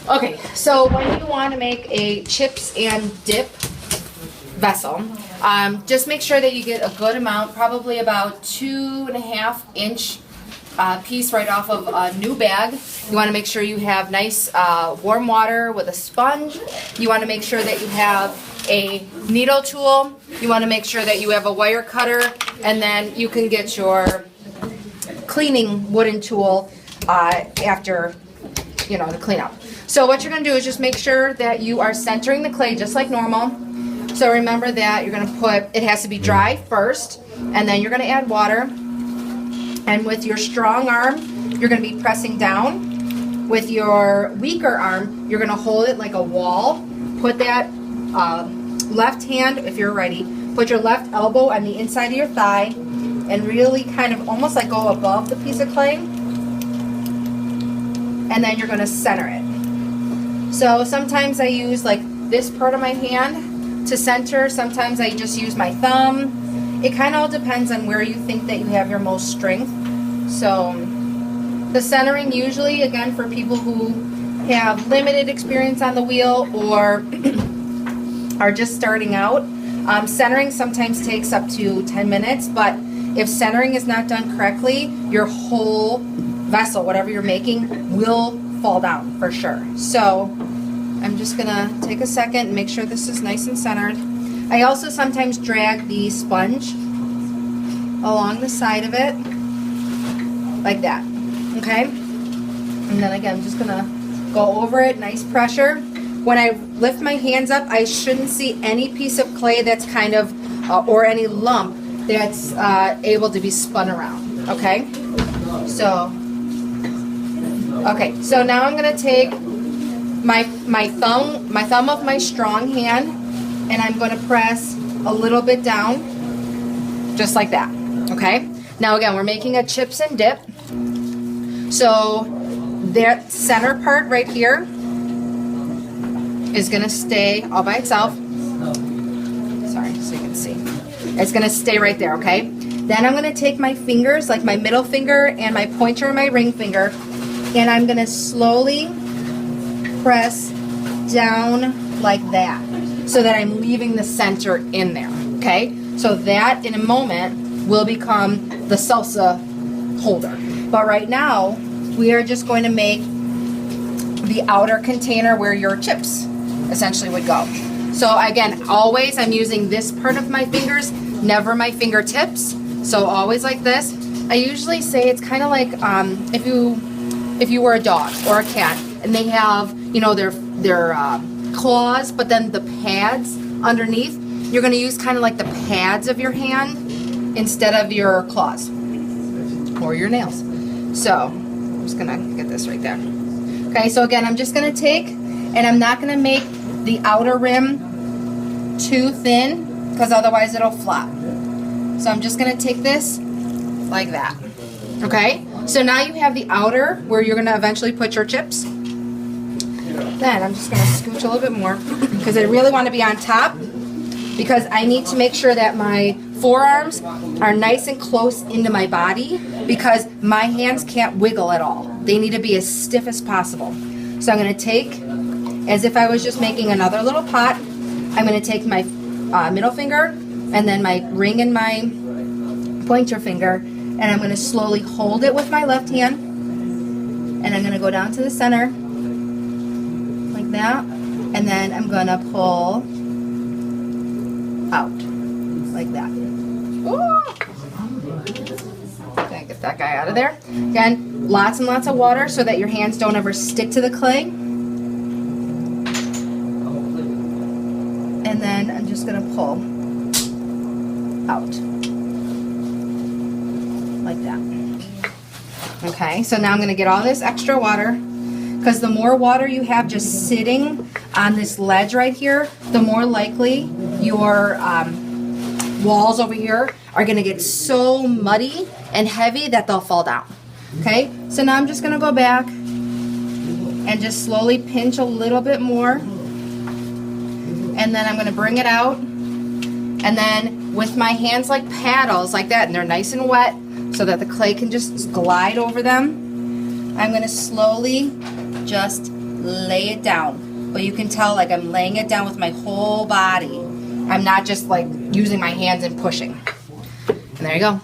Okay, so when you want to make a chips and dip vessel, just make sure that you get a good amount, probably about 2.5 inch piece right off of a new bag. You want to make sure you have nice warm water with a sponge. You want to make sure that you have a needle tool. You want to make sure that you have a wire cutter, and then you can get your cleaning wooden tool after, the cleanup. So what you're going to do is just make sure that you are centering the clay just like normal. So remember that you're going to put, it has to be dry first, and then you're going to add water. And with your strong arm, you're going to be pressing down. With your weaker arm, you're going to hold it like a wall. Put that left hand, if you're ready, put your left elbow on the inside of your thigh and really kind of almost like go above the piece of clay. And then you're going to center it. So sometimes I use like this part of my hand to center. Sometimes I just use my thumb. It kind of all depends on where you think that you have your most strength. So the centering usually, again, for people who have limited experience on the wheel or are just starting out, centering sometimes takes up to 10 minutes, but if centering is not done correctly, your whole vessel, whatever you're making, will fall down for sure. So I'm just gonna take a second and make sure this is nice and centered. I also sometimes drag the sponge along the side of it like that, okay? And then again, I'm just gonna go over it, nice pressure. When I lift my hands up, I shouldn't see any piece of clay that's kind of, or any lump that's able to be spun around, okay? So now I'm gonna take my thumb of my strong hand, and I'm gonna press a little bit down, just like that, okay? Now again, we're making a chips and dip. So that center part right here is gonna stay all by itself. Sorry, so you can see. It's gonna stay right there, okay? Then I'm gonna take my fingers, like my middle finger and my pointer and my ring finger, and I'm gonna slowly press down like that so that I'm leaving the center in there, okay? So that in a moment will become the salsa holder. But right now, we are just going to make the outer container where your chips essentially would go. So again, always I'm using this part of my fingers, never my fingertips. So always like this. I usually say it's kind of like if you were a dog or a cat and they have, their claws, but then the pads underneath, you're going to use kind of like the pads of your hand instead of your claws or your nails. So I'm just going to get this right there. Okay, so again, I'm just going to take, and I'm not going to make the outer rim too thin because otherwise it'll flop. So I'm just going to take this like that. Okay, so now you have the outer where you're going to eventually put your chips. Then I'm just going to scooch a little bit more because I really want to be on top because I need to make sure that my forearms are nice and close into my body because my hands can't wiggle at all. They need to be as stiff as possible. So I'm going to take, as if I was just making another little pot, I'm going to take my middle finger and then my ring and my pointer finger, and I'm going to slowly hold it with my left hand, and I'm going to go down to the center like that, and then I'm going to pull out like that. Ooh. Okay, get that guy out of there. Again, lots and lots of water so that your hands don't ever stick to the clay. And then I'm just going to pull out like that. Okay, so now I'm going to get all this extra water because the more water you have just sitting on this ledge right here, the more likely your walls over here are going to get so muddy and heavy that they'll fall down. Okay, so now I'm just going to go back and just slowly pinch a little bit more, and then I'm going to bring it out, and then with my hands like paddles like that, and they're nice and wet so that the clay can just glide over them, I'm going to slowly just lay it down. But you can tell like I'm laying it down with my whole body. I'm not just like using my hands and pushing. And there you go.